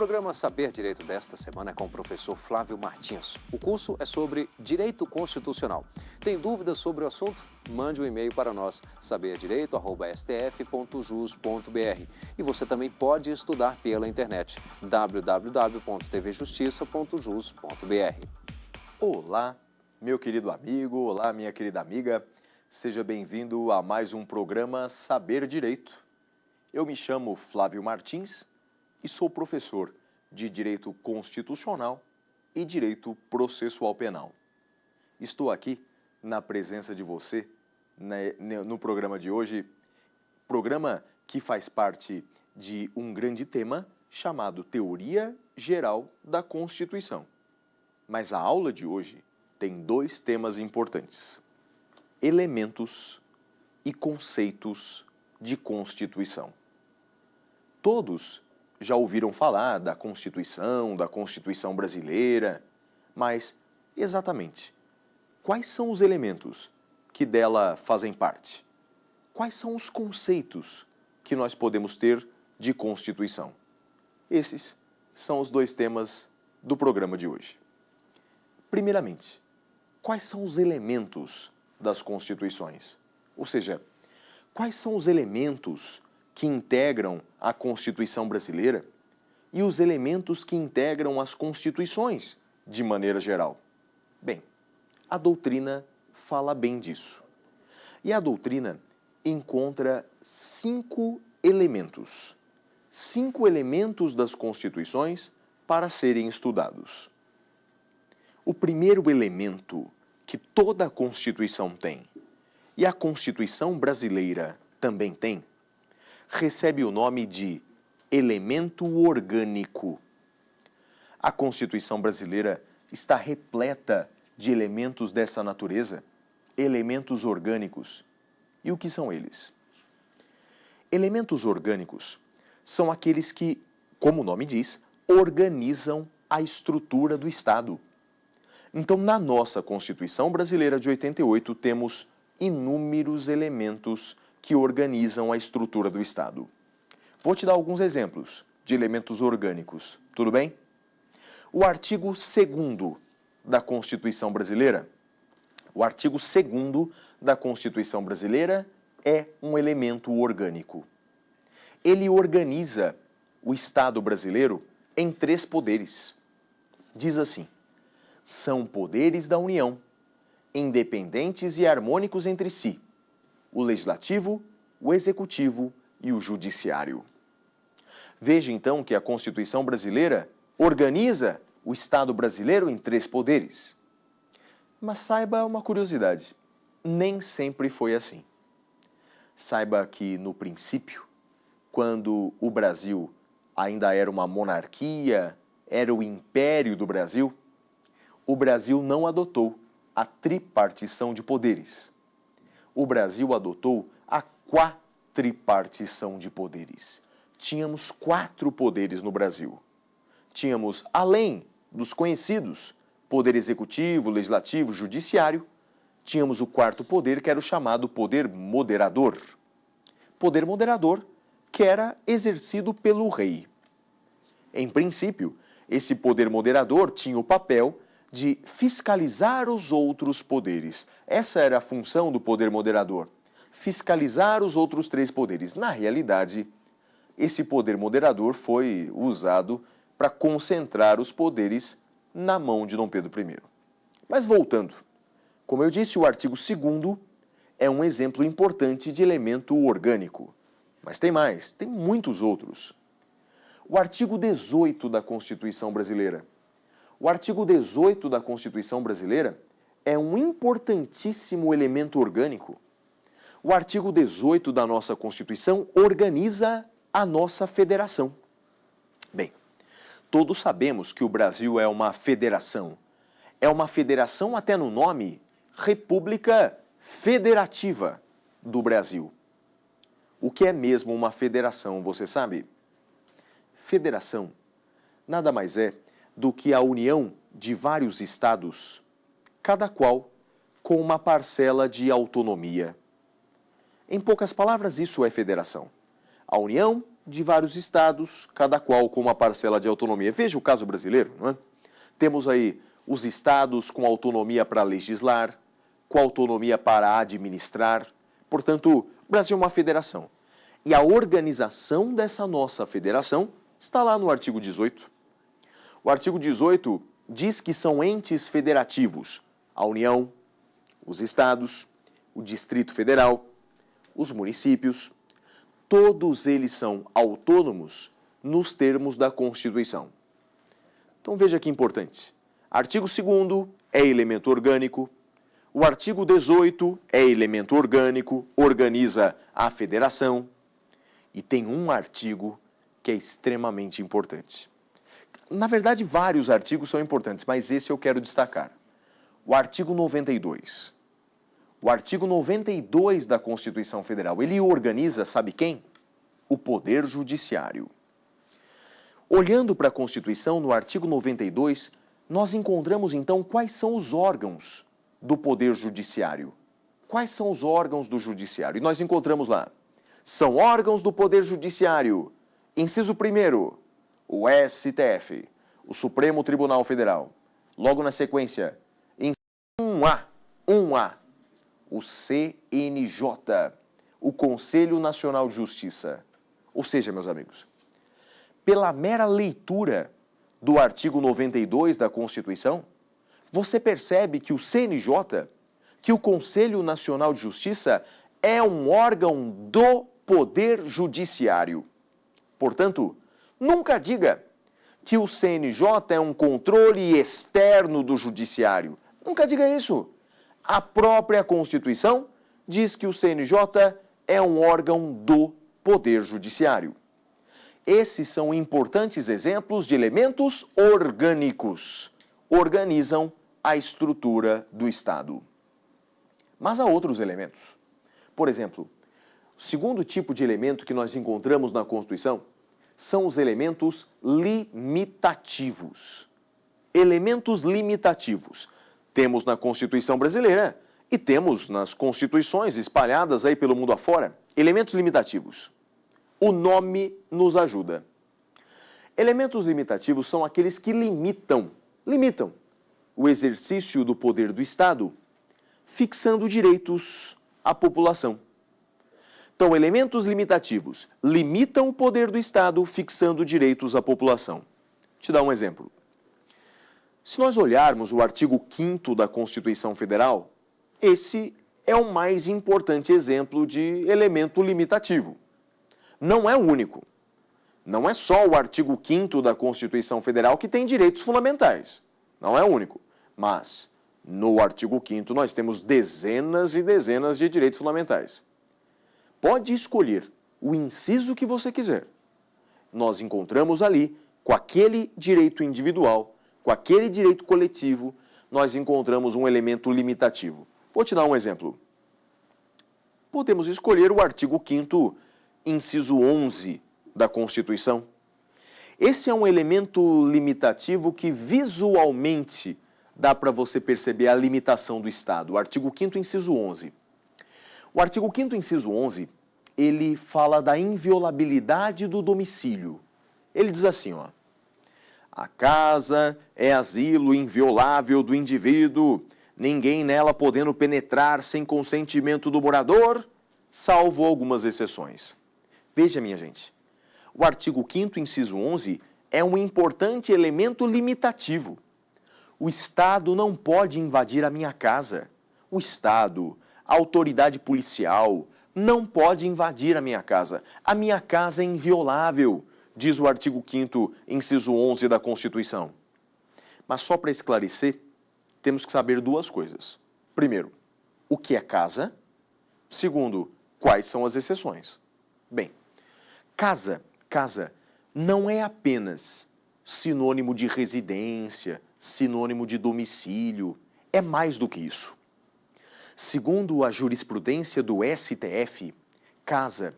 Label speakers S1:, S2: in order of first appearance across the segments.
S1: programa Saber Direito desta semana é com o professor Flávio Martins. O curso é sobre Direito Constitucional. Tem dúvidas sobre o assunto? Mande um e-mail para nós, saberdireito@stf.jus.br. E você também pode estudar pela internet, www.tvjustiça.jus.br.
S2: Olá, meu querido amigo, olá, minha querida amiga. Seja bem-vindo a mais um programa Saber Direito. Eu me chamo Flávio Martins e sou professor de Direito Constitucional e Direito Processual Penal. Estou aqui na presença de você no programa de hoje, programa que faz parte de um grande tema chamado Teoria Geral da Constituição. Mas a aula de hoje tem dois temas importantes: elementos e conceitos de Constituição. Todos já ouviram falar da Constituição brasileira, mas, exatamente, quais são os elementos que dela fazem parte? Quais são os conceitos que nós podemos ter de Constituição? Esses são os dois temas do programa de hoje. Primeiramente, quais são os elementos das Constituições? Ou seja, quais são os elementos que integram a Constituição brasileira e os elementos que integram as constituições de maneira geral? Bem, a doutrina fala bem disso. E a doutrina encontra cinco elementos das constituições para serem estudados. O primeiro elemento que toda a Constituição tem, e a Constituição brasileira também tem, recebe o nome de elemento orgânico. A Constituição brasileira está repleta de elementos dessa natureza, elementos orgânicos. E o que são eles? Elementos orgânicos são aqueles que, como o nome diz, organizam a estrutura do Estado. Então, na nossa Constituição brasileira de 88, temos inúmeros elementos que organizam a estrutura do Estado. Vou te dar alguns exemplos de elementos orgânicos, tudo bem? O artigo 2º da Constituição brasileira, é um elemento orgânico. Ele organiza o Estado brasileiro em 3 poderes. Diz assim: são poderes da União, independentes e harmônicos entre si, o Legislativo, o Executivo e o Judiciário. Veja então que a Constituição brasileira organiza o Estado brasileiro em 3 poderes. Mas saiba uma curiosidade, nem sempre foi assim. Saiba que, no princípio, quando o Brasil ainda era uma monarquia, era o Império do Brasil, o Brasil não adotou a tripartição de poderes. O Brasil adotou a quatripartição de poderes. Tínhamos 4 poderes no Brasil. Tínhamos, além dos conhecidos, poder executivo, legislativo, judiciário, tínhamos o 4º poder, que era o chamado poder moderador. Poder moderador que era exercido pelo rei. Em princípio, esse poder moderador tinha o papel de fiscalizar os outros poderes. Essa era a função do poder moderador, fiscalizar os outros 3 poderes. Na realidade, esse poder moderador foi usado para concentrar os poderes na mão de Dom Pedro I. Mas voltando, como eu disse, o artigo 2º é um exemplo importante de elemento orgânico. Mas tem mais, tem muitos outros. O artigo 18 da Constituição brasileira. O artigo 18 da Constituição brasileira é um importantíssimo elemento orgânico. O artigo 18 da nossa Constituição organiza a nossa federação. Bem, todos sabemos que o Brasil é uma federação. É uma federação até no nome, República Federativa do Brasil. O que é mesmo uma federação, você sabe? Federação nada mais é do que a união de vários estados, cada qual com uma parcela de autonomia. Em poucas palavras, isso é federação. A união de vários estados, cada qual com uma parcela de autonomia. Veja o caso brasileiro, não é? Temos aí os estados com autonomia para legislar, com autonomia para administrar. Portanto, o Brasil é uma federação. E a organização dessa nossa federação está lá no artigo 18. O artigo 18 diz que são entes federativos a União, os estados, o Distrito Federal, os municípios. Todos eles são autônomos nos termos da Constituição. Então veja que importante. Artigo 2º é elemento orgânico. O artigo 18 é elemento orgânico, organiza a federação. E tem um artigo que é extremamente importante. Na verdade, vários artigos são importantes, mas esse eu quero destacar. O artigo 92. O artigo 92 da Constituição Federal, ele organiza, sabe quem? O Poder Judiciário. Olhando para a Constituição, no artigo 92, nós encontramos então quais são os órgãos do Poder Judiciário. Quais são os órgãos do Judiciário? E nós encontramos lá. São órgãos do Poder Judiciário. Inciso 1º, o STF, o Supremo Tribunal Federal. Logo na sequência, inciso 1A, o CNJ, o Conselho Nacional de Justiça. Ou seja, meus amigos, pela mera leitura do artigo 92 da Constituição, você percebe que o CNJ, que o Conselho Nacional de Justiça, é um órgão do Poder Judiciário. Portanto, nunca diga que o CNJ é um controle externo do Judiciário. Nunca diga isso. A própria Constituição diz que o CNJ é um órgão do Poder Judiciário. Esses são importantes exemplos de elementos orgânicos. Organizam a estrutura do Estado. Mas há outros elementos. Por exemplo, o segundo tipo de elemento que nós encontramos na Constituição são os elementos limitativos. Elementos limitativos. Temos na Constituição brasileira e temos nas constituições espalhadas aí pelo mundo afora. Elementos limitativos. O nome nos ajuda. Elementos limitativos são aqueles que limitam o exercício do poder do Estado, fixando direitos à população. Então, elementos limitativos limitam o poder do Estado, fixando direitos à população. Vou te dar um exemplo. Se nós olharmos o artigo 5º da Constituição Federal, esse é o mais importante exemplo de elemento limitativo. Não é o único. Não é só o artigo 5º da Constituição Federal que tem direitos fundamentais. Não é o único. Mas, no artigo 5º, nós temos dezenas e dezenas de direitos fundamentais. Pode escolher o inciso que você quiser. Nós encontramos ali, com aquele direito individual, com aquele direito coletivo, nós encontramos um elemento limitativo. Vou te dar um exemplo. Podemos escolher o artigo 5º, inciso 11 da Constituição. Esse é um elemento limitativo que visualmente dá para você perceber a limitação do Estado. O artigo 5º, inciso 11. O artigo 5º, inciso 11, ele fala da inviolabilidade do domicílio. Ele diz assim, ó: a casa é asilo inviolável do indivíduo, ninguém nela podendo penetrar sem consentimento do morador, salvo algumas exceções. Veja, minha gente, o artigo 5º, inciso 11, é um importante elemento limitativo. O Estado não pode invadir a minha casa. O Estado, a autoridade policial, não pode invadir a minha casa. A minha casa é inviolável, diz o artigo 5º, inciso 11 da Constituição. Mas só para esclarecer, temos que saber duas coisas. Primeiro, o que é casa? Segundo, quais são as exceções? Bem, casa não é apenas sinônimo de residência, sinônimo de domicílio. É mais do que isso. Segundo a jurisprudência do STF, casa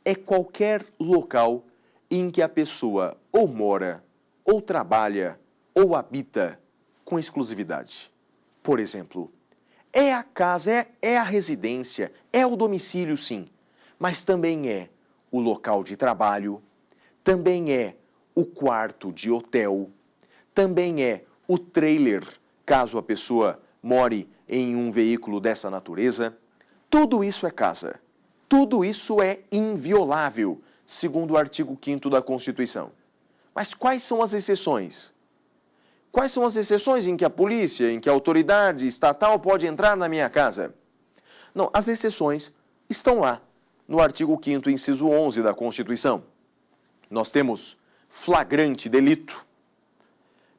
S2: é qualquer local em que a pessoa ou mora, ou trabalha, ou habita com exclusividade. Por exemplo, é a casa, é a residência, é o domicílio, sim, mas também é o local de trabalho, também é o quarto de hotel, também é o trailer, caso a pessoa more em um veículo dessa natureza. Tudo isso é casa. Tudo isso é inviolável, segundo o artigo 5º da Constituição. Mas quais são as exceções? Quais são as exceções em que a polícia, em que a autoridade estatal pode entrar na minha casa? Não, as exceções estão lá, no artigo 5º, inciso 11 da Constituição. Nós temos flagrante delito.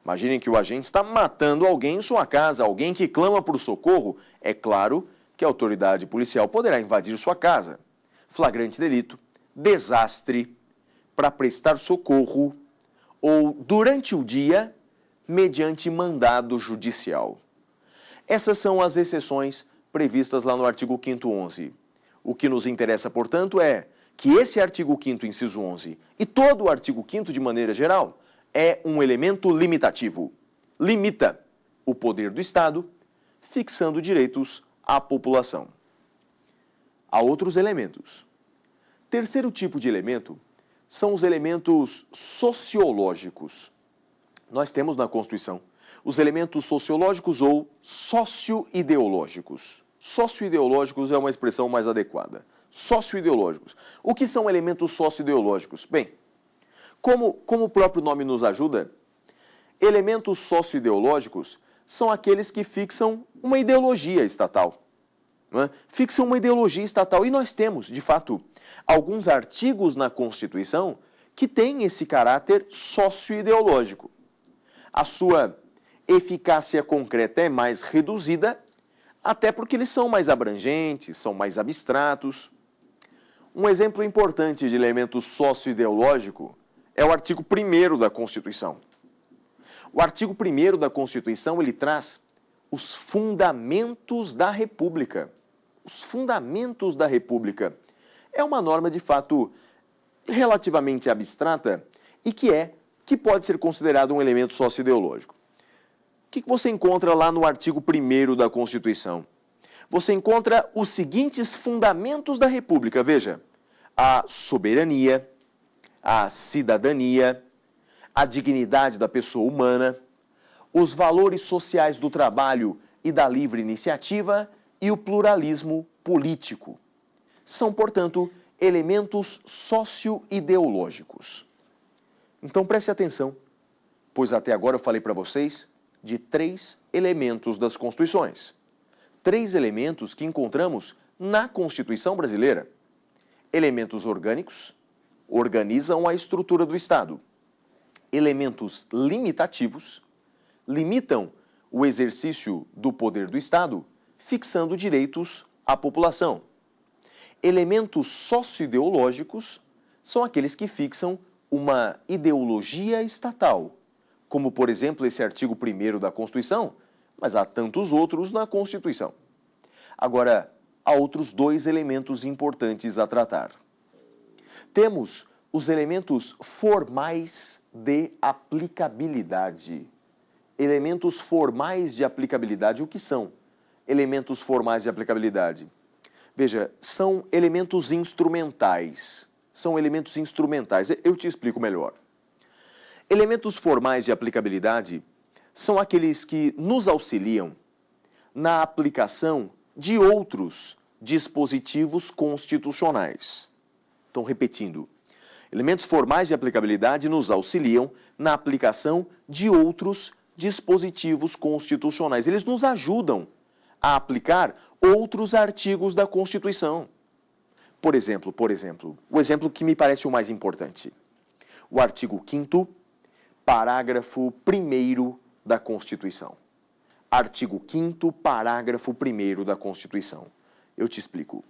S2: Imaginem que o agente está matando alguém em sua casa, alguém que clama por socorro. É claro que a autoridade policial poderá invadir sua casa. Flagrante delito, desastre para prestar socorro ou durante o dia, mediante mandado judicial. Essas são as exceções previstas lá no artigo 5º 11. O que nos interessa, portanto, é que esse artigo 5º, inciso 11, e todo o artigo 5º de maneira geral, é um elemento limitativo. Limita o poder do Estado, fixando direitos à população. Há outros elementos. Terceiro tipo de elemento são os elementos sociológicos. Nós temos na Constituição os elementos sociológicos ou socioideológicos. Socioideológicos é uma expressão mais adequada. Socioideológicos. O que são elementos socioideológicos? Bem, como o próprio nome nos ajuda, elementos socioideológicos são aqueles que fixam uma ideologia estatal. Não é? Fixam uma ideologia estatal. E nós temos, de fato, alguns artigos na Constituição que têm esse caráter socioideológico. A sua eficácia concreta é mais reduzida, até porque eles são mais abrangentes, são mais abstratos. Um exemplo importante de elemento socioideológico é o artigo 1º da Constituição. O artigo 1º da Constituição, ele traz os fundamentos da República. Os fundamentos da República. É uma norma, de fato, relativamente abstrata e que pode ser considerado um elemento socioideológico. O que você encontra lá no artigo 1º da Constituição? Você encontra os seguintes fundamentos da República. Veja, a soberania, a cidadania, a dignidade da pessoa humana, os valores sociais do trabalho e da livre iniciativa e o pluralismo político. São, portanto, elementos socioideológicos. Então preste atenção, pois até agora eu falei para vocês de 3 elementos das Constituições. 3 elementos que encontramos na Constituição brasileira. Elementos orgânicos, organizam a estrutura do Estado. Elementos limitativos, limitam o exercício do poder do Estado, fixando direitos à população. Elementos socioideológicos são aqueles que fixam uma ideologia estatal, como, por exemplo, esse artigo 1º da Constituição, mas há tantos outros na Constituição. Agora, há outros 2 elementos importantes a tratar. Temos os elementos formais de aplicabilidade. Elementos formais de aplicabilidade, o que são elementos formais de aplicabilidade? Veja, são elementos instrumentais. São elementos instrumentais. Eu te explico melhor. Elementos formais de aplicabilidade são aqueles que nos auxiliam na aplicação de outros dispositivos constitucionais. Então, repetindo, elementos formais de aplicabilidade nos auxiliam na aplicação de outros dispositivos constitucionais. Eles nos ajudam a aplicar outros artigos da Constituição. Por exemplo, o exemplo que me parece o mais importante. O artigo 5º, parágrafo 1º da Constituição. Artigo 5º, parágrafo 1º da Constituição. Eu te explico.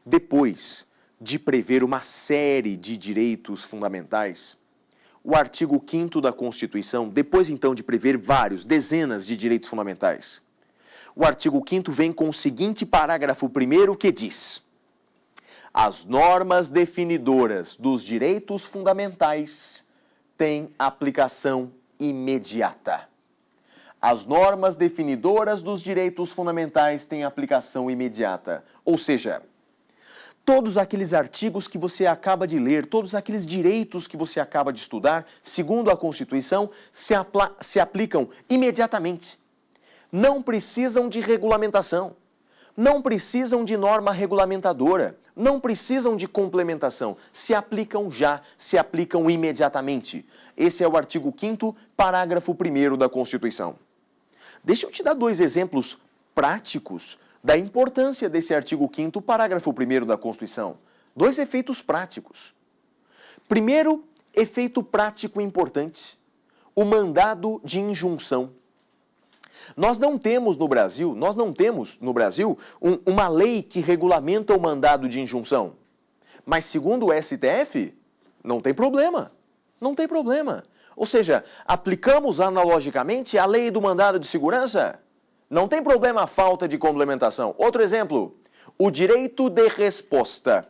S2: Depois de prever uma série de direitos fundamentais, o artigo 5º da Constituição, depois então de prever dezenas de direitos fundamentais, o artigo 5º vem com o seguinte parágrafo 1º que diz: as normas definidoras dos direitos fundamentais têm aplicação imediata. As normas definidoras dos direitos fundamentais têm aplicação imediata. Ou seja, todos aqueles artigos que você acaba de ler, todos aqueles direitos que você acaba de estudar, segundo a Constituição, se aplicam imediatamente. Não precisam de regulamentação, não precisam de norma regulamentadora, não precisam de complementação, se aplicam já, se aplicam imediatamente. Esse é o artigo 5º, parágrafo 1º da Constituição. Deixa eu te dar 2 exemplos práticos da importância desse artigo 5º, parágrafo 1º da Constituição. 2 efeitos práticos. Primeiro, efeito prático importante, o mandado de injunção. Nós não temos no Brasil uma lei que regulamenta o mandado de injunção. Mas segundo o STF, não tem problema. Não tem problema. Ou seja, aplicamos analogicamente a lei do mandado de segurança. Não tem problema a falta de complementação. Outro exemplo, o direito de resposta.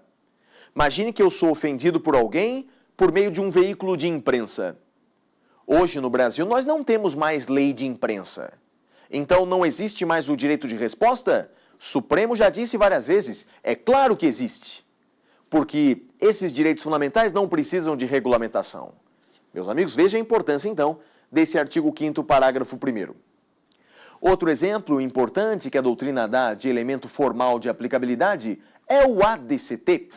S2: Imagine que eu sou ofendido por alguém por meio de um veículo de imprensa. Hoje no Brasil nós não temos mais lei de imprensa. Então não existe mais o direito de resposta? O Supremo já disse várias vezes, é claro que existe. Porque esses direitos fundamentais não precisam de regulamentação. Meus amigos, veja a importância então desse artigo 5º, parágrafo 1º. Outro exemplo importante que a doutrina dá de elemento formal de aplicabilidade é o ADCT,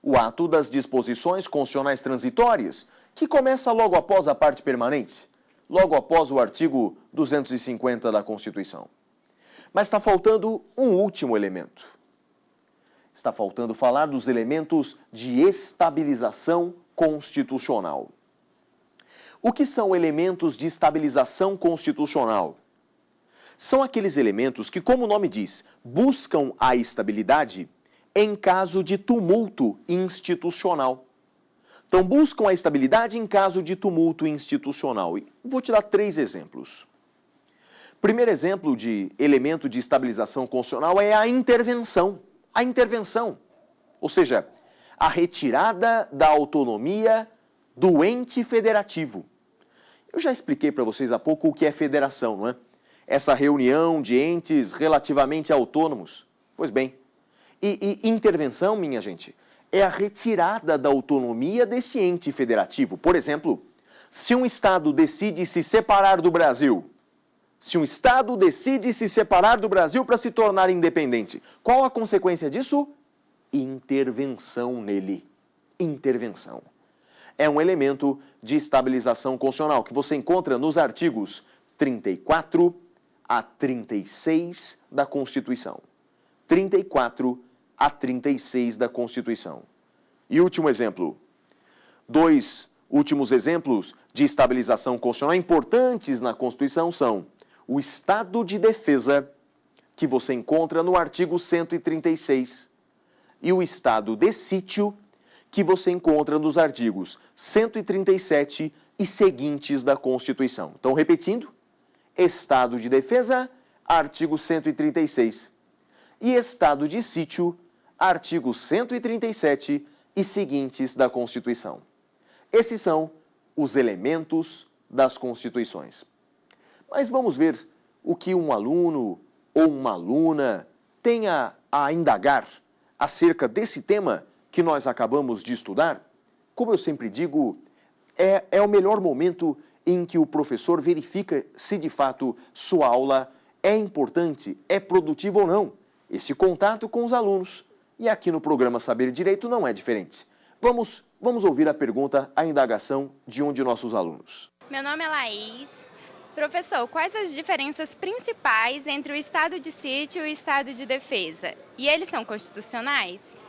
S2: o Ato das Disposições Constitucionais Transitórias, que começa logo após a parte permanente, logo após o artigo 250 da Constituição. Mas está faltando um último elemento. Está faltando falar dos elementos de estabilização constitucional. O que são elementos de estabilização constitucional? São aqueles elementos que, como o nome diz, buscam a estabilidade em caso de tumulto institucional. Então, buscam a estabilidade em caso de tumulto institucional. E vou te dar 3 exemplos. Primeiro exemplo de elemento de estabilização constitucional é a intervenção. A intervenção, ou seja, a retirada da autonomia do ente federativo. Eu já expliquei para vocês há pouco o que é federação, não é? Essa reunião de entes relativamente autônomos. Pois bem, e intervenção, minha gente, é a retirada da autonomia desse ente federativo. Por exemplo, se um Estado decide se separar do Brasil, para se tornar independente, qual a consequência disso? Intervenção nele. Intervenção. É um elemento de estabilização constitucional que você encontra nos artigos 34 a 36 da Constituição. 34 a 36 da Constituição. E último exemplo. 2 últimos exemplos de estabilização constitucional importantes na Constituição são o estado de defesa, que você encontra no artigo 136, e o estado de sítio, que você encontra nos artigos 137 e seguintes da Constituição. Então, repetindo, estado de defesa, artigo 136, e estado de sítio, artigo 137 e seguintes da Constituição. Esses são os elementos das Constituições. Mas vamos ver o que um aluno ou uma aluna tem a indagar acerca desse tema que nós acabamos de estudar. Como eu sempre digo, é o melhor momento em que o professor verifica se de fato sua aula é importante, é produtiva ou não. Esse contato com os alunos. E aqui no programa Saber Direito não é diferente. Vamos ouvir a pergunta, a indagação de um de nossos alunos.
S3: Meu nome é Laís. Professor, quais as diferenças principais entre o estado de sítio e o estado de defesa? E eles são constitucionais?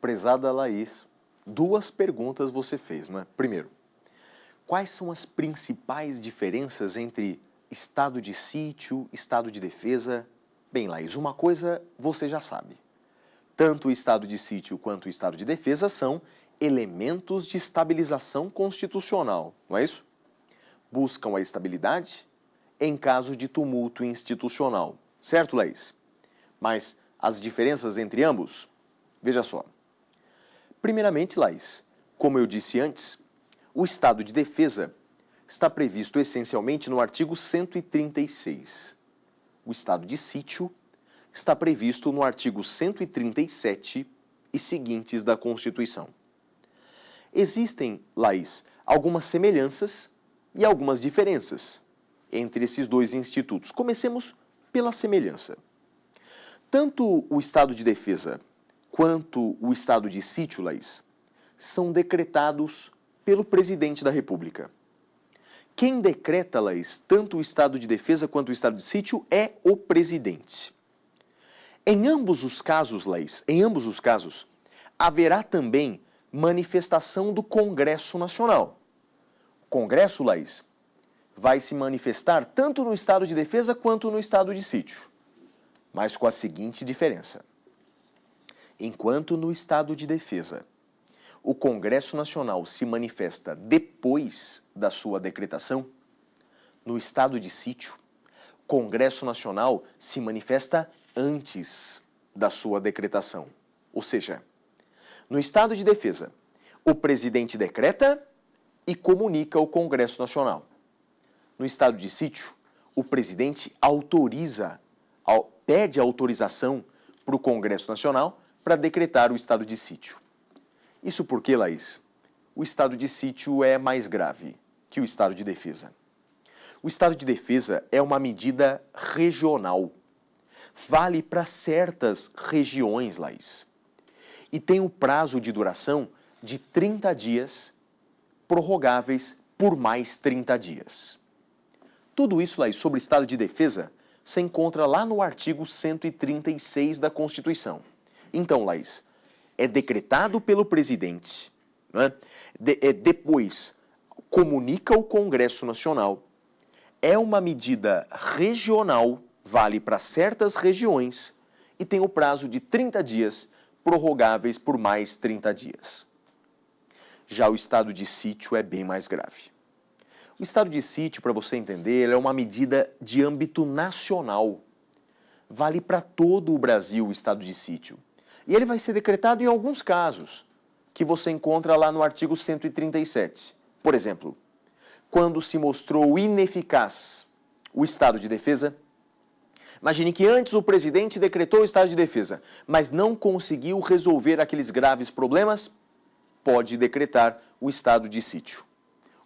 S2: Prezada Laís, 2 perguntas você fez, não é? Primeiro, quais são as principais diferenças entre estado de sítio, estado de defesa? Bem, Laís, uma coisa você já sabe. Tanto o estado de sítio quanto o estado de defesa são elementos de estabilização constitucional, não é isso? Buscam a estabilidade em caso de tumulto institucional. Certo, Laís? Mas as diferenças entre ambos? Veja só. Primeiramente, Laís, como eu disse antes, o estado de defesa está previsto essencialmente no artigo 136. O estado de sítio está previsto no artigo 137 e seguintes da Constituição. Existem, Laís, algumas semelhanças e algumas diferenças entre esses dois institutos. Comecemos pela semelhança. Tanto o estado de defesa quanto o estado de sítio, Laís, são decretados pelo presidente da República. Quem decreta, Laís, tanto o estado de defesa quanto o estado de sítio é o presidente. Em ambos os casos, Laís, haverá também manifestação do Congresso Nacional. O Congresso, Laís, vai se manifestar tanto no estado de defesa quanto no estado de sítio, mas com a seguinte diferença. Enquanto no estado de defesa, o Congresso Nacional se manifesta depois da sua decretação, no estado de sítio, o Congresso Nacional se manifesta antes da sua decretação. Ou seja, no estado de defesa, o presidente decreta e comunica ao Congresso Nacional. No estado de sítio, o presidente pede autorização para o Congresso Nacional para decretar o estado de sítio. Isso porque, Laís, o estado de sítio é mais grave que o estado de defesa. O estado de defesa é uma medida regional. Vale para certas regiões, Laís. E tem um prazo de duração de 30 dias, prorrogáveis por mais 30 dias. Tudo isso, Laís, sobre estado de defesa, se encontra lá no artigo 136 da Constituição. Então, Laís, é decretado pelo presidente, né? Depois comunica o Congresso Nacional, é uma medida regional, vale para certas regiões e tem o prazo de 30 dias, prorrogáveis por mais 30 dias. Já o estado de sítio é bem mais grave. O estado de sítio, para você entender, é uma medida de âmbito nacional. Vale para todo o Brasil o estado de sítio. E ele vai ser decretado em alguns casos, que você encontra lá no artigo 137. Por exemplo, quando se mostrou ineficaz o estado de defesa. Imagine que antes o presidente decretou o estado de defesa, mas não conseguiu resolver aqueles graves problemas, pode decretar o estado de sítio.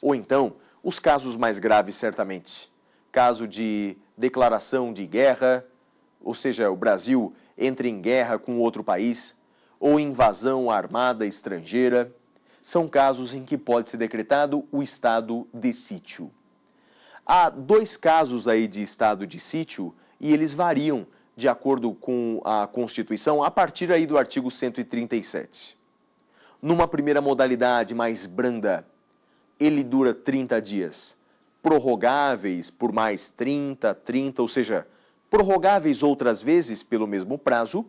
S2: Ou então, os casos mais graves, certamente. Caso de declaração de guerra, ou seja, o Brasil entra em guerra com outro país, ou invasão armada estrangeira, são casos em que pode ser decretado o estado de sítio. Há dois casos aí de estado de sítio e eles variam de acordo com a Constituição a partir aí do artigo 137. Numa primeira modalidade mais branda, ele dura 30 dias, prorrogáveis por mais 30, ou seja, prorrogáveis outras vezes pelo mesmo prazo,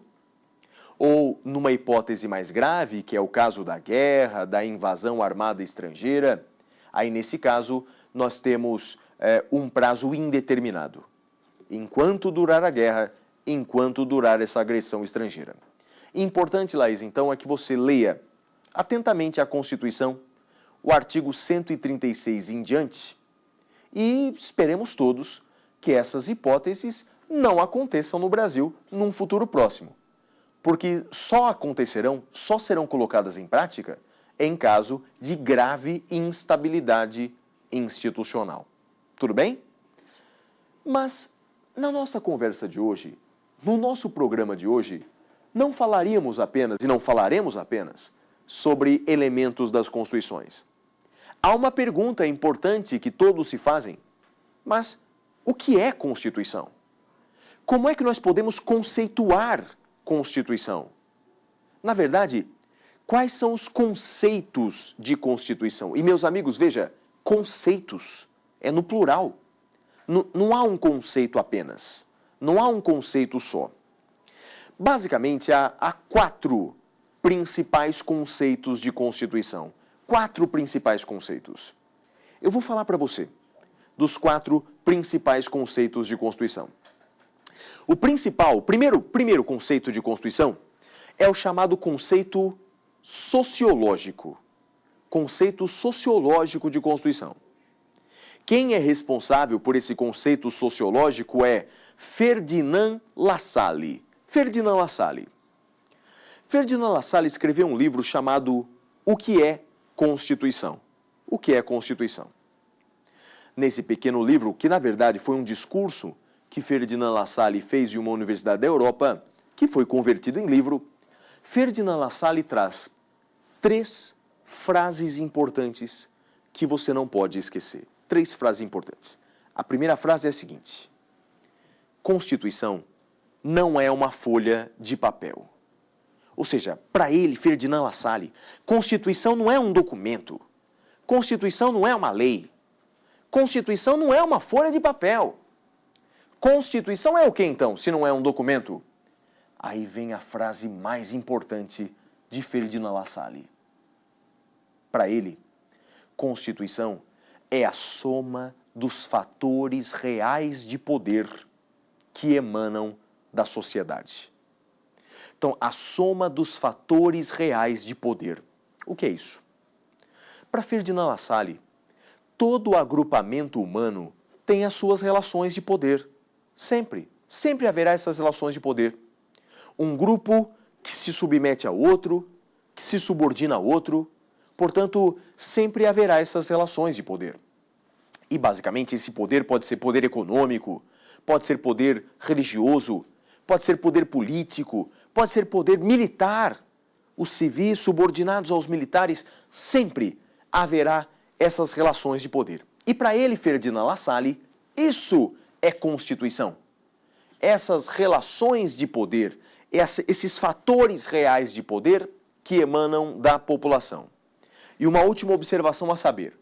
S2: ou numa hipótese mais grave, que é o caso da guerra, da invasão armada estrangeira, aí nesse caso nós temos um prazo indeterminado. Enquanto durar a guerra, enquanto durar essa agressão estrangeira. Importante, Laís, então, é que você leia atentamente a Constituição, o artigo 136 em diante, e esperemos todos que essas hipóteses não aconteçam no Brasil num futuro próximo. Porque só serão colocadas em prática em caso de grave instabilidade institucional. Tudo bem? Mas, na nossa conversa de hoje, no nosso programa de hoje, não falaremos apenas, e não falaremos apenas, sobre elementos das Constituições. Há uma pergunta importante que todos se fazem, mas o que é Constituição? Como é que nós podemos conceituar Constituição? Na verdade, quais são os conceitos de Constituição? E, meus amigos, veja, conceitos é no plural. Não há um conceito apenas. Não há um conceito só. Basicamente, há 4 principais conceitos de Constituição. 4 principais conceitos. Eu vou falar para você dos 4 principais conceitos de Constituição. O primeiro conceito de Constituição é o chamado conceito sociológico. Conceito sociológico de Constituição. Quem é responsável por esse conceito sociológico é Ferdinand Lassalle. Ferdinand Lassalle. Ferdinand Lassalle escreveu um livro chamado O que é Constituição? O que é Constituição? Nesse pequeno livro, que na verdade foi um discurso que Ferdinand Lassalle fez em uma universidade da Europa, que foi convertido em livro, Ferdinand Lassalle traz 3 frases importantes que você não pode esquecer. 3 frases importantes. A primeira frase é a seguinte: Constituição não é uma folha de papel. Ou seja, para ele, Ferdinand Lassalle, Constituição não é um documento. Constituição não é uma lei. Constituição não é uma folha de papel. Constituição é o que então, se não é um documento? Aí vem a frase mais importante de Ferdinand Lassalle. Para ele, Constituição é a soma dos fatores reais de poder que emanam da sociedade. Então, a soma dos fatores reais de poder. O que é isso? Para Ferdinand Lassalle, todo agrupamento humano tem as suas relações de poder. Sempre haverá essas relações de poder. Um grupo que se submete a outro, que se subordina a outro, portanto, sempre haverá essas relações de poder. E, basicamente, esse poder pode ser poder econômico, pode ser poder religioso, pode ser poder político, pode ser poder militar. Os civis subordinados aos militares, sempre haverá essas relações de poder. E para ele, Ferdinand Lassalle, isso é Constituição. Essas relações de poder, esses fatores reais de poder que emanam da população. E uma última observação a saber.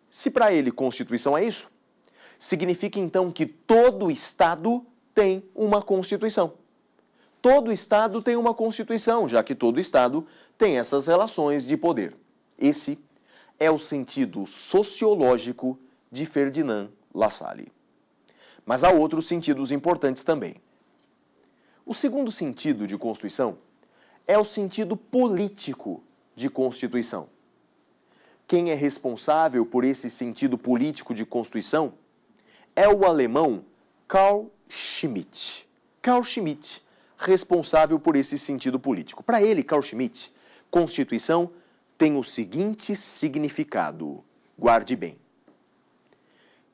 S2: Se para ele Constituição é isso, significa então que todo Estado tem uma Constituição. Todo Estado tem uma Constituição, já que todo Estado tem essas relações de poder. Esse é o sentido sociológico de Ferdinand Lassalle. Mas há outros sentidos importantes também. O segundo sentido de Constituição é o sentido político de Constituição. Quem é responsável por esse sentido político de Constituição é o alemão Carl Schmitt. Carl Schmitt, responsável por esse sentido político. Para ele, Carl Schmitt, Constituição tem o seguinte significado. Guarde bem.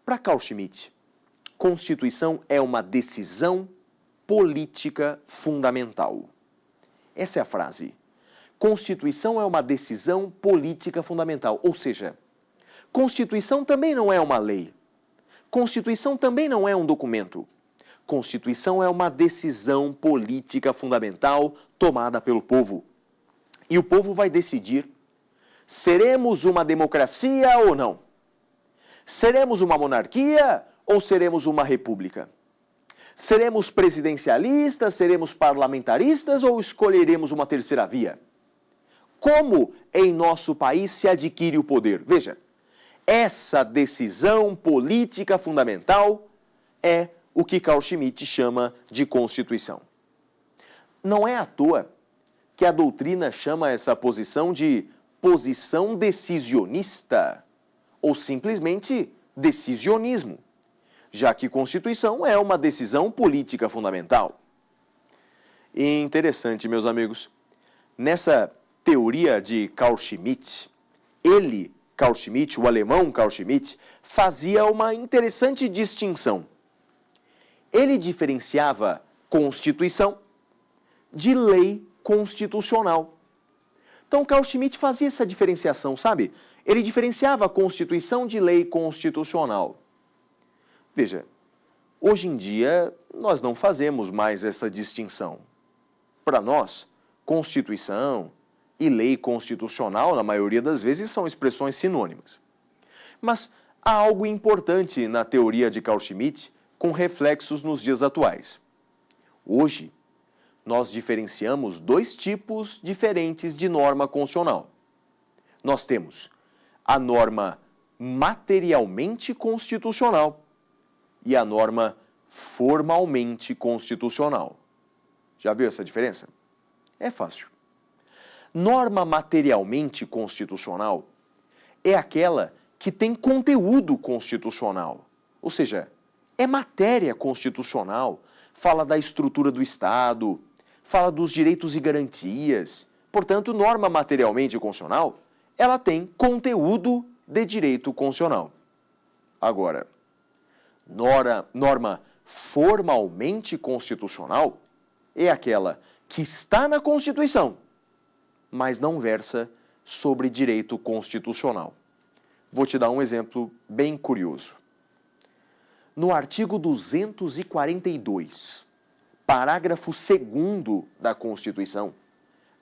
S2: Para Carl Schmitt, Constituição é uma decisão política fundamental. Essa é a frase. Constituição é uma decisão política fundamental. Ou seja, Constituição também não é uma lei. Constituição também não é um documento. Constituição é uma decisão política fundamental tomada pelo povo. E o povo vai decidir: seremos uma democracia ou não? Seremos uma monarquia ou seremos uma república? Seremos presidencialistas, seremos parlamentaristas ou escolheremos uma terceira via? Como em nosso país se adquire o poder? Veja, essa decisão política fundamental é o que Carl Schmitt chama de Constituição. Não é à toa que a doutrina chama essa posição de posição decisionista ou simplesmente decisionismo, já que Constituição é uma decisão política fundamental. E interessante, meus amigos, nessa teoria de Carl Schmitt, Carl Schmitt, o alemão Carl Schmitt, fazia uma interessante distinção. Ele diferenciava Constituição de lei constitucional. Então, Carl Schmitt fazia essa diferenciação, sabe? Ele diferenciava a Constituição de lei constitucional. Veja, hoje em dia, nós não fazemos mais essa distinção. Para nós, Constituição e lei constitucional, na maioria das vezes, são expressões sinônimas. Mas há algo importante na teoria de Carl Schmitt com reflexos nos dias atuais. Hoje, nós diferenciamos 2 tipos diferentes de norma constitucional. Nós temos a norma materialmente constitucional e a norma formalmente constitucional. Já viu essa diferença? É fácil. Norma materialmente constitucional é aquela que tem conteúdo constitucional, ou seja, é matéria constitucional, fala da estrutura do Estado, fala dos direitos e garantias. Portanto, norma materialmente constitucional, ela tem conteúdo de direito constitucional. Agora, norma formalmente constitucional é aquela que está na Constituição, mas não versa sobre direito constitucional. Vou te dar um exemplo bem curioso. No artigo 242, parágrafo 2º da Constituição,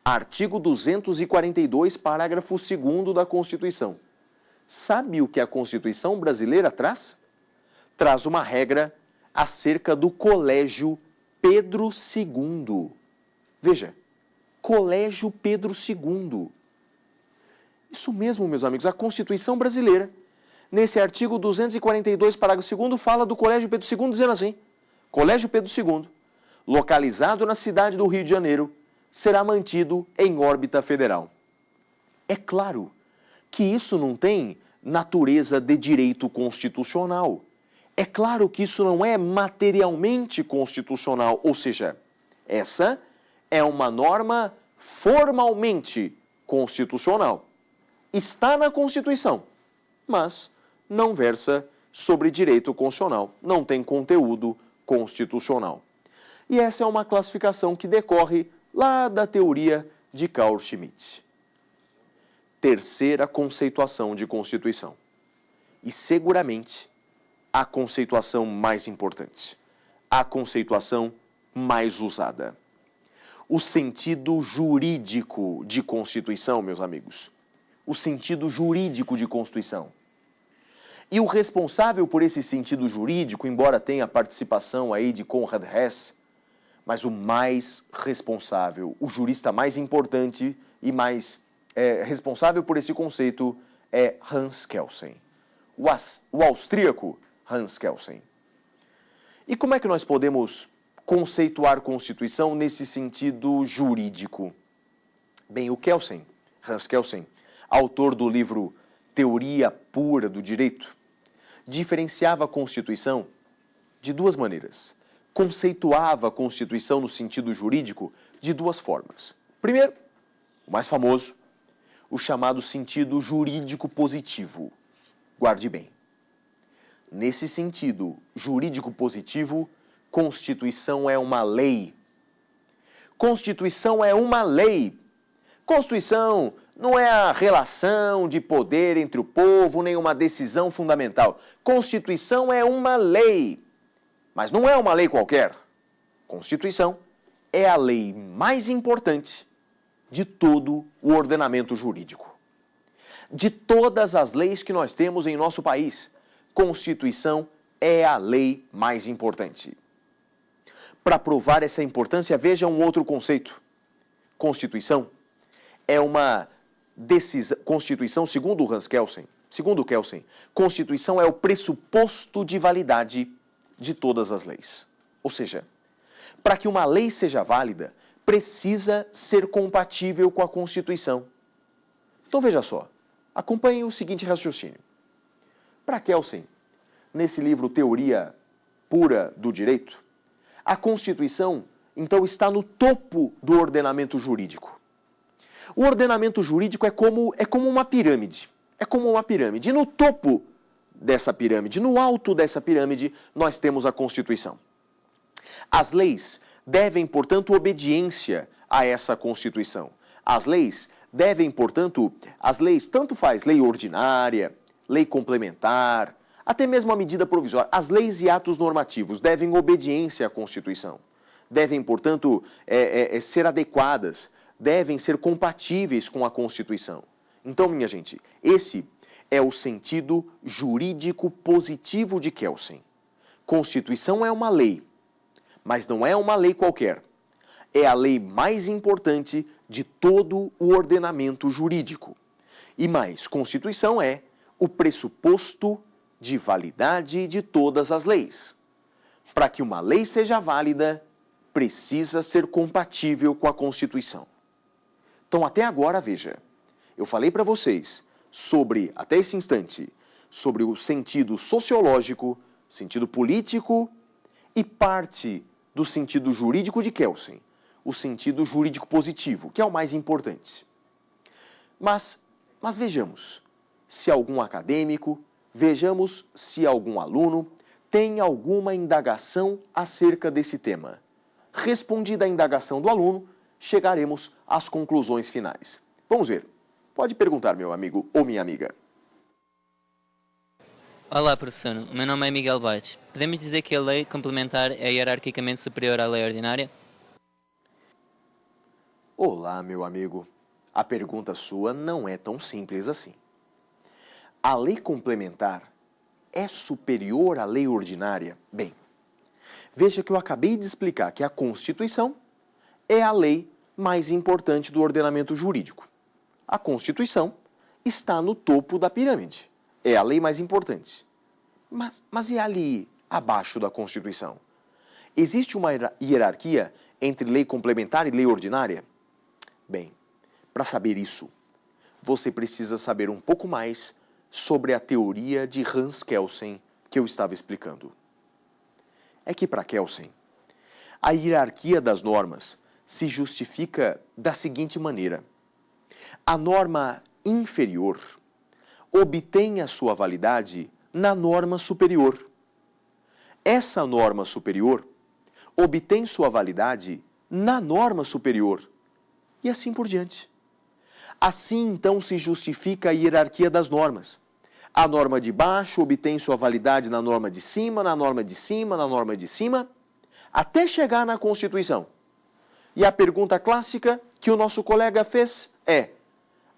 S2: artigo 242, parágrafo 2º da Constituição. Sabe o que a Constituição brasileira traz? Traz uma regra acerca do Colégio Pedro II. Veja, Colégio Pedro II. Isso mesmo, meus amigos, a Constituição brasileira, nesse artigo 242, parágrafo 2º, fala do Colégio Pedro II, dizendo assim: Colégio Pedro II, localizado na cidade do Rio de Janeiro, será mantido em órbita federal. É claro que isso não tem natureza de direito constitucional. É claro que isso não é materialmente constitucional, ou seja, essa é uma norma formalmente constitucional. Está na Constituição, mas não versa sobre direito constitucional, não tem conteúdo constitucional. E essa é uma classificação que decorre lá da teoria de Carl Schmitt. Terceira conceituação de Constituição. E seguramente a conceituação mais importante, a conceituação mais usada. O sentido jurídico de Constituição, meus amigos. O sentido jurídico de Constituição. E o responsável por esse sentido jurídico, embora tenha a participação aí de Conrad Hess, mas o mais responsável, o jurista mais importante e mais responsável por esse conceito é Hans Kelsen, o austríaco Hans Kelsen. E como é que nós podemos conceituar Constituição nesse sentido jurídico? Bem, o Kelsen, Hans Kelsen, autor do livro Teoria Pura do Direito, diferenciava a Constituição de duas maneiras. Conceituava a Constituição no sentido jurídico de duas formas. Primeiro, o mais famoso, o chamado sentido jurídico positivo. Guarde bem. Nesse sentido jurídico positivo, Constituição é uma lei. Constituição é uma lei. Constituição não é a relação de poder entre o povo, nem uma decisão fundamental. Constituição é uma lei. Mas não é uma lei qualquer. Constituição é a lei mais importante de todo o ordenamento jurídico. De todas as leis que nós temos em nosso país, Constituição é a lei mais importante. Para provar essa importância, veja um outro conceito. Constituição é uma decisão. Constituição, segundo Hans Kelsen, Constituição é o pressuposto de validade de todas as leis. Ou seja, para que uma lei seja válida, precisa ser compatível com a Constituição. Então veja só, acompanhe o seguinte raciocínio. Para Kelsen, nesse livro Teoria Pura do Direito, a Constituição, então, está no topo do ordenamento jurídico. O ordenamento jurídico é como uma pirâmide. É como uma pirâmide. E no topo dessa pirâmide, no alto dessa pirâmide, nós temos a Constituição. As leis devem, portanto, obediência a essa Constituição. As leis devem, portanto, tanto faz lei ordinária, lei complementar, até mesmo a medida provisória. As leis e atos normativos devem obediência à Constituição. Devem, portanto, ser adequadas, devem ser compatíveis com a Constituição. Então, minha gente, esse é o sentido jurídico positivo de Kelsen. Constituição é uma lei, mas não é uma lei qualquer. É a lei mais importante de todo o ordenamento jurídico. E mais, Constituição é o pressuposto de validade de todas as leis. Para que uma lei seja válida, precisa ser compatível com a Constituição. Então, até agora, veja, eu falei para vocês sobre, até esse instante, sobre o sentido sociológico, sentido político e parte do sentido jurídico de Kelsen, o sentido jurídico positivo, que é o mais importante. Mas vejamos se algum acadêmico, vejamos se algum aluno tem alguma indagação acerca desse tema. Respondida a indagação do aluno, chegaremos às conclusões finais. Vamos ver. Pode perguntar, meu amigo ou minha amiga.
S4: Olá, professor. O meu nome é Miguel Bates. Podemos dizer que a lei complementar é hierarquicamente superior à lei ordinária?
S2: Olá, meu amigo. A pergunta sua não é tão simples assim. A lei complementar é superior à lei ordinária? Bem, veja que eu acabei de explicar que a Constituição é a lei mais importante do ordenamento jurídico. A Constituição está no topo da pirâmide. É a lei mais importante. Mas e ali abaixo da Constituição? Existe uma hierarquia entre lei complementar e lei ordinária? Bem, para saber isso, você precisa saber um pouco mais sobre a teoria de Hans Kelsen que eu estava explicando. É que para Kelsen, a hierarquia das normas se justifica da seguinte maneira: a norma inferior obtém a sua validade na norma superior. Essa norma superior obtém sua validade na norma superior. E assim por diante. Assim, então, se justifica a hierarquia das normas. A norma de baixo obtém sua validade na norma de cima, na norma de cima, na norma de cima, até chegar na Constituição. E a pergunta clássica que o nosso colega fez é: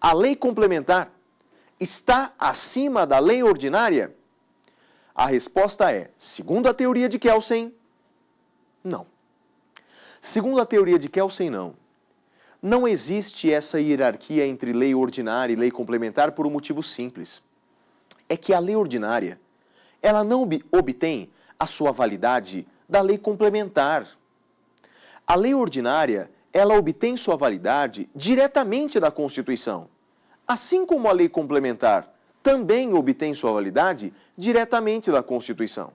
S2: a lei complementar está acima da lei ordinária? A resposta é, segundo a teoria de Kelsen, não. Segundo a teoria de Kelsen, não. Não existe essa hierarquia entre lei ordinária e lei complementar por um motivo simples. É que a lei ordinária, ela não obtém a sua validade da lei complementar. A lei ordinária, ela obtém sua validade diretamente da Constituição, assim como a lei complementar também obtém sua validade diretamente da Constituição.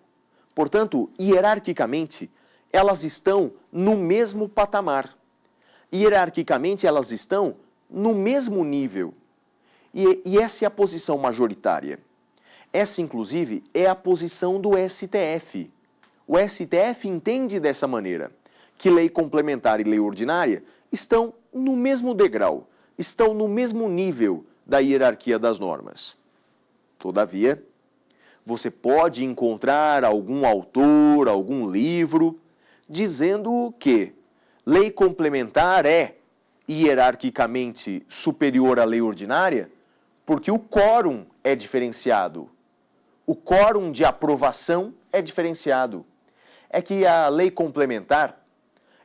S2: Portanto, hierarquicamente, elas estão no mesmo patamar. Hierarquicamente, elas estão no mesmo nível. E essa é a posição majoritária. Essa, inclusive, é a posição do STF. O STF entende dessa maneira, que lei complementar e lei ordinária estão no mesmo degrau, estão no mesmo nível da hierarquia das normas. Todavia, você pode encontrar algum autor, algum livro, dizendo que lei complementar é hierarquicamente superior à lei ordinária porque o quórum é diferenciado. O quórum de aprovação é diferenciado. É que a lei complementar,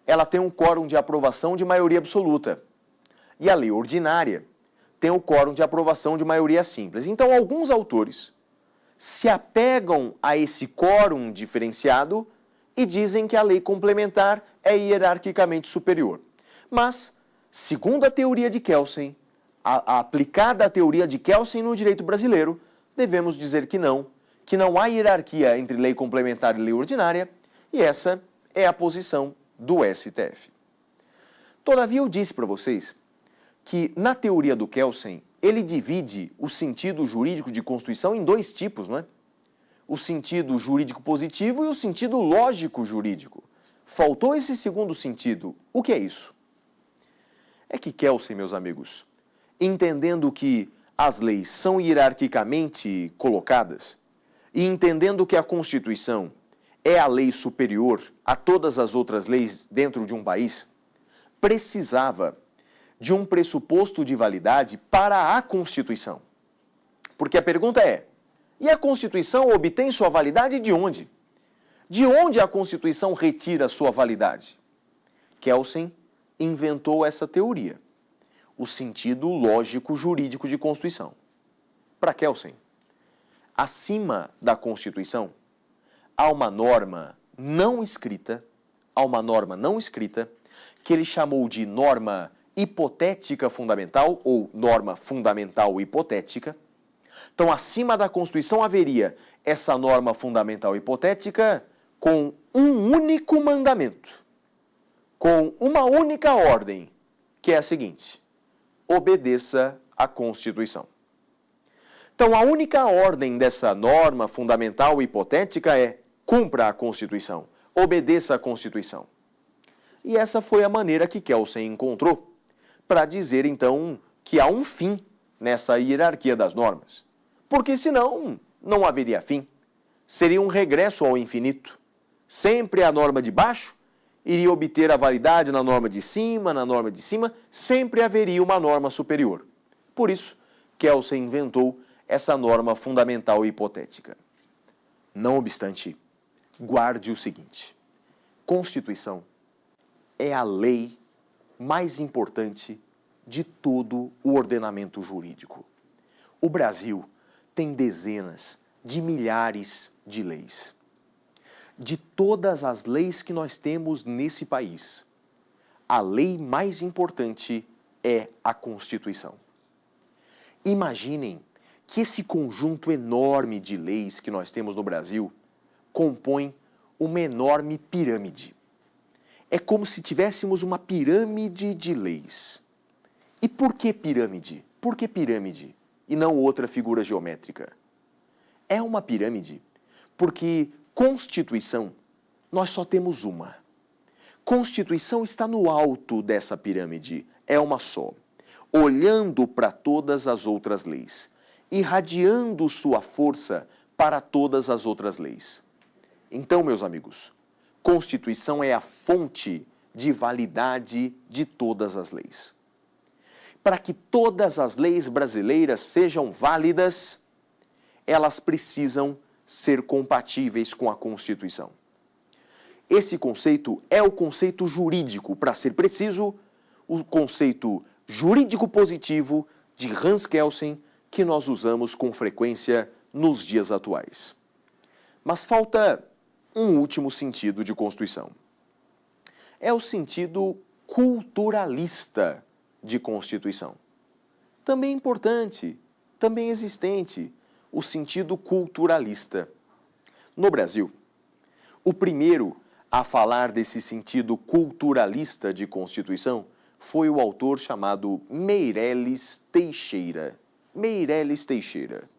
S2: ela tem um quórum de aprovação de maioria absoluta. E a lei ordinária tem o quórum de aprovação de maioria simples. Então, alguns autores se apegam a esse quórum diferenciado e dizem que a lei complementar é hierarquicamente superior. Mas, segundo a teoria de Kelsen, aplicada a teoria de Kelsen no direito brasileiro, devemos dizer que não há hierarquia entre lei complementar e lei ordinária, e essa é a posição do STF. Todavia, eu disse para vocês que, na teoria do Kelsen, ele divide o sentido jurídico de Constituição em dois tipos, não é? O sentido jurídico positivo e o sentido lógico jurídico. Faltou esse segundo sentido. O que é isso? É que Kelsen, meus amigos, entendendo que as leis são hierarquicamente colocadas e entendendo que a Constituição é a lei superior a todas as outras leis dentro de um país, precisava de um pressuposto de validade para a Constituição. Porque a pergunta é, e a Constituição obtém sua validade de onde? De onde a Constituição retira sua validade? Kelsen inventou essa teoria, o sentido lógico jurídico de Constituição. Para Kelsen, acima da Constituição, há uma norma não escrita, que ele chamou de norma hipotética fundamental, ou norma fundamental hipotética. Então, acima da Constituição haveria essa norma fundamental hipotética com um único mandamento, com uma única ordem, que é a seguinte: obedeça à Constituição. Então, a única ordem dessa norma fundamental e hipotética é: cumpra a Constituição, obedeça à Constituição. E essa foi a maneira que Kelsen encontrou para dizer, então, que há um fim nessa hierarquia das normas. Porque senão não haveria fim. Seria um regresso ao infinito. Sempre a norma de baixo iria obter a validade na norma de cima, sempre haveria uma norma superior. Por isso, Kelsen inventou essa norma fundamental e hipotética. Não obstante, guarde o seguinte: Constituição é a lei mais importante de todo o ordenamento jurídico. O Brasil tem dezenas de milhares de leis. De todas as leis que nós temos nesse país, a lei mais importante é a Constituição. Imaginem que esse conjunto enorme de leis que nós temos no Brasil compõe uma enorme pirâmide. É como se tivéssemos uma pirâmide de leis. E por que pirâmide? Por que pirâmide e não outra figura geométrica? É uma pirâmide porque Constituição nós só temos uma. Constituição está no alto dessa pirâmide, é uma só, olhando para todas as outras leis, irradiando sua força para todas as outras leis. Então, meus amigos, Constituição é a fonte de validade de todas as leis. Para que todas as leis brasileiras sejam válidas, elas precisam ser compatíveis com a Constituição. Esse conceito é o conceito jurídico, para ser preciso, o conceito jurídico positivo de Hans Kelsen, que nós usamos com frequência nos dias atuais. Mas falta um último sentido de Constituição. É o sentido culturalista de Constituição. Também importante, também existente, o sentido culturalista. No Brasil, o primeiro a falar desse sentido culturalista de Constituição foi o autor chamado Meirelles Teixeira. Meirelles Teixeira.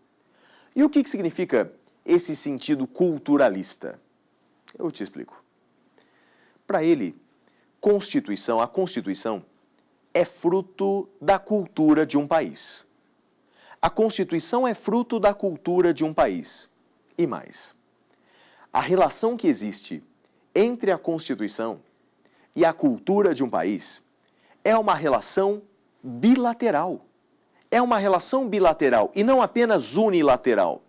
S2: E o que significa esse sentido culturalista? Eu te explico. Para ele, a Constituição é fruto da cultura de um país. A Constituição é fruto da cultura de um país. E mais, a relação que existe entre a Constituição e a cultura de um país é uma relação bilateral. É uma relação bilateral e não apenas unilateral.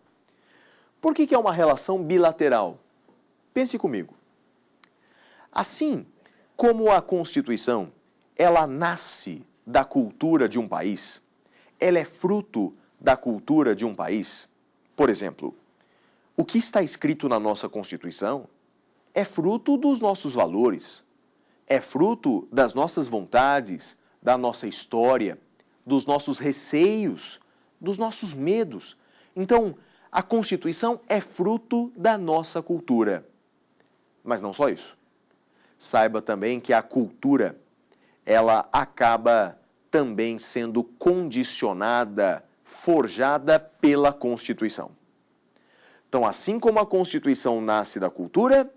S2: Por que é uma relação bilateral? Pense comigo. Assim como a Constituição, ela nasce da cultura de um país, ela é fruto da cultura de um país. Por exemplo, o que está escrito na nossa Constituição é fruto dos nossos valores, é fruto das nossas vontades, da nossa história, dos nossos receios, dos nossos medos. Então, a Constituição é fruto da nossa cultura. Mas não só isso. Saiba também que a cultura, ela acaba também sendo condicionada, forjada pela Constituição. Então, assim como a Constituição nasce da cultura,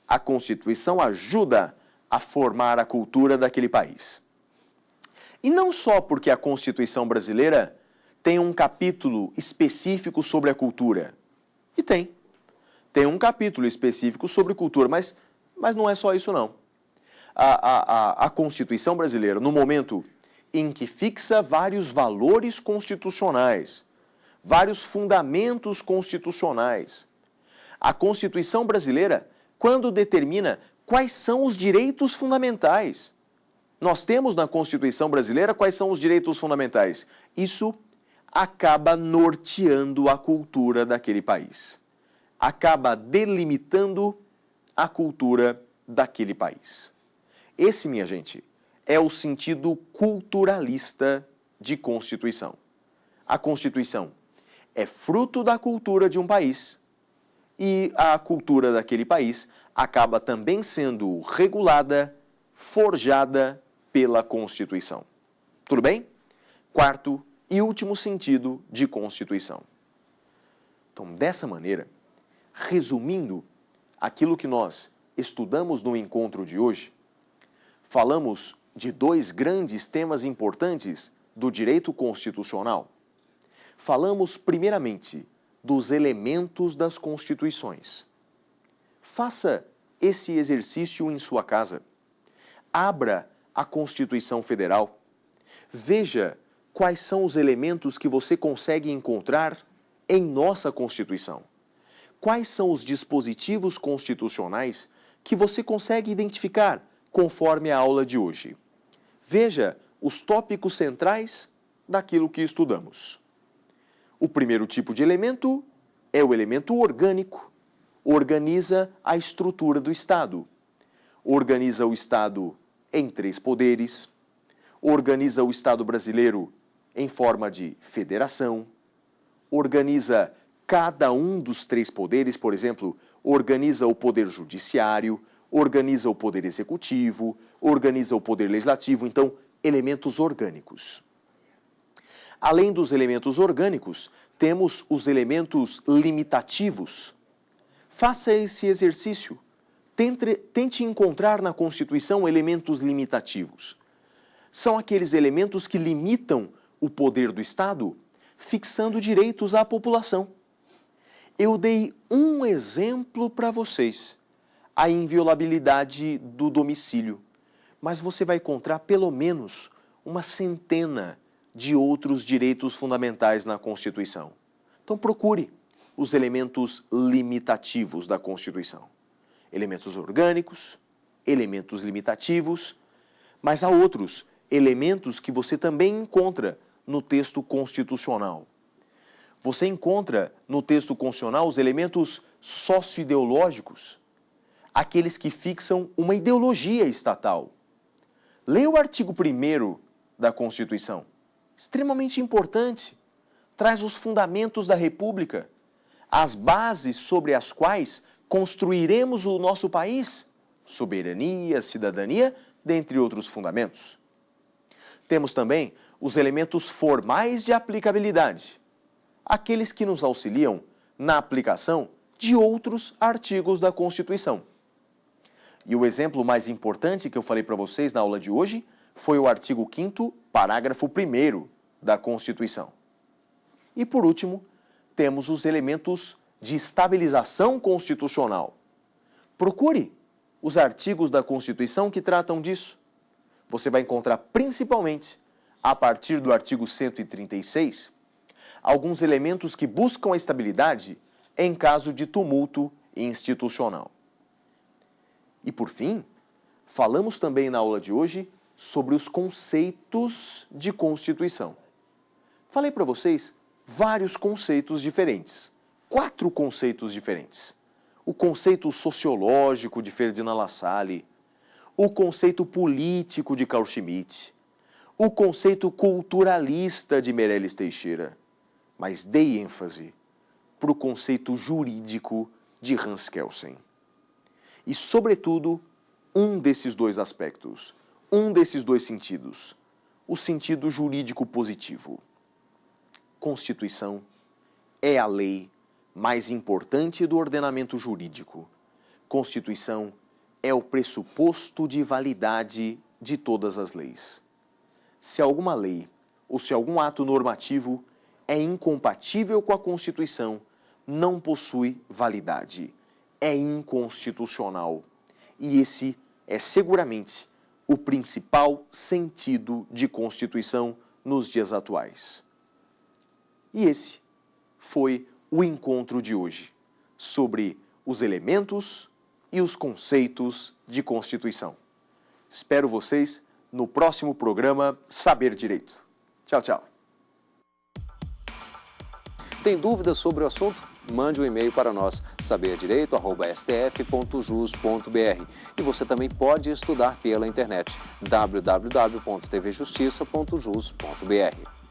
S2: a Constituição ajuda a formar a cultura daquele país. E não só porque a Constituição brasileira tem um capítulo específico sobre a cultura. E tem. Tem um capítulo específico sobre cultura, mas não é só isso não. A Constituição brasileira, no momento em que fixa vários valores constitucionais, vários fundamentos constitucionais, a Constituição brasileira, quando determina quais são os direitos fundamentais. Nós temos na Constituição brasileira quais são os direitos fundamentais. Isso acaba norteando a cultura daquele país. Acaba delimitando a cultura daquele país. Esse, minha gente, é o sentido culturalista de Constituição. A Constituição é fruto da cultura de um país e a cultura daquele país acaba também sendo regulada, forjada pela Constituição. Tudo bem? Quarto e último sentido de Constituição. Então, dessa maneira, resumindo aquilo que nós estudamos no encontro de hoje, falamos de dois grandes temas importantes do direito constitucional. Falamos, primeiramente, dos elementos das constituições. Faça esse exercício em sua casa. Abra a Constituição Federal. Veja quais são os elementos que você consegue encontrar em nossa Constituição. Quais são os dispositivos constitucionais que você consegue identificar conforme a aula de hoje. Veja os tópicos centrais daquilo que estudamos. O primeiro tipo de elemento é o elemento orgânico. Organiza a estrutura do Estado. Organiza o Estado em 3 poderes. Organiza o Estado brasileiro em forma de federação. Organiza cada um dos 3 poderes, por exemplo, organiza o poder judiciário, organiza o poder executivo, organiza o poder legislativo, então, elementos orgânicos. Além dos elementos orgânicos, temos os elementos limitativos. Faça esse exercício. Tente encontrar na Constituição elementos limitativos. São aqueles elementos que limitam o poder do Estado, fixando direitos à população. Eu dei um exemplo para vocês, a inviolabilidade do domicílio, mas você vai encontrar pelo menos uma centena de outros direitos fundamentais na Constituição. Então procure os elementos limitativos da Constituição. Elementos orgânicos, elementos limitativos, mas há outros elementos que você também encontra no texto constitucional. Você encontra no texto constitucional os elementos socioideológicos, aqueles que fixam uma ideologia estatal. Leia o artigo 1º da Constituição, extremamente importante, traz os fundamentos da República, as bases sobre as quais construiremos o nosso país, soberania, cidadania, dentre outros fundamentos. Temos também os elementos formais de aplicabilidade, aqueles que nos auxiliam na aplicação de outros artigos da Constituição. E o exemplo mais importante que eu falei para vocês na aula de hoje foi o artigo 5º, parágrafo 1º da Constituição. E por último, temos os elementos de estabilização constitucional. Procure os artigos da Constituição que tratam disso. Você vai encontrar principalmente, a partir do artigo 136, alguns elementos que buscam a estabilidade em caso de tumulto institucional. E por fim, falamos também na aula de hoje sobre os conceitos de Constituição. Falei para vocês vários conceitos diferentes, 4 conceitos diferentes. O conceito sociológico de Ferdinand Lassalle, o conceito político de Carl Schmitt, o conceito culturalista de Meirelles Teixeira, mas dei ênfase para o conceito jurídico de Hans Kelsen. E, sobretudo, um desses 2 aspectos, um desses 2 sentidos, o sentido jurídico positivo. Constituição é a lei mais importante do ordenamento jurídico. Constituição é o pressuposto de validade de todas as leis. Se alguma lei ou se algum ato normativo é incompatível com a Constituição, não possui validade. É inconstitucional. E esse é seguramente o principal sentido de Constituição nos dias atuais. E esse foi o encontro de hoje sobre os elementos e os conceitos de Constituição. Espero vocês no próximo programa Saber Direito. Tchau, tchau.
S1: Tem dúvidas sobre o assunto? Mande um e-mail para nós, saberdireito@stf.jus.br. E você também pode estudar pela internet, www.tvjustiça.jus.br.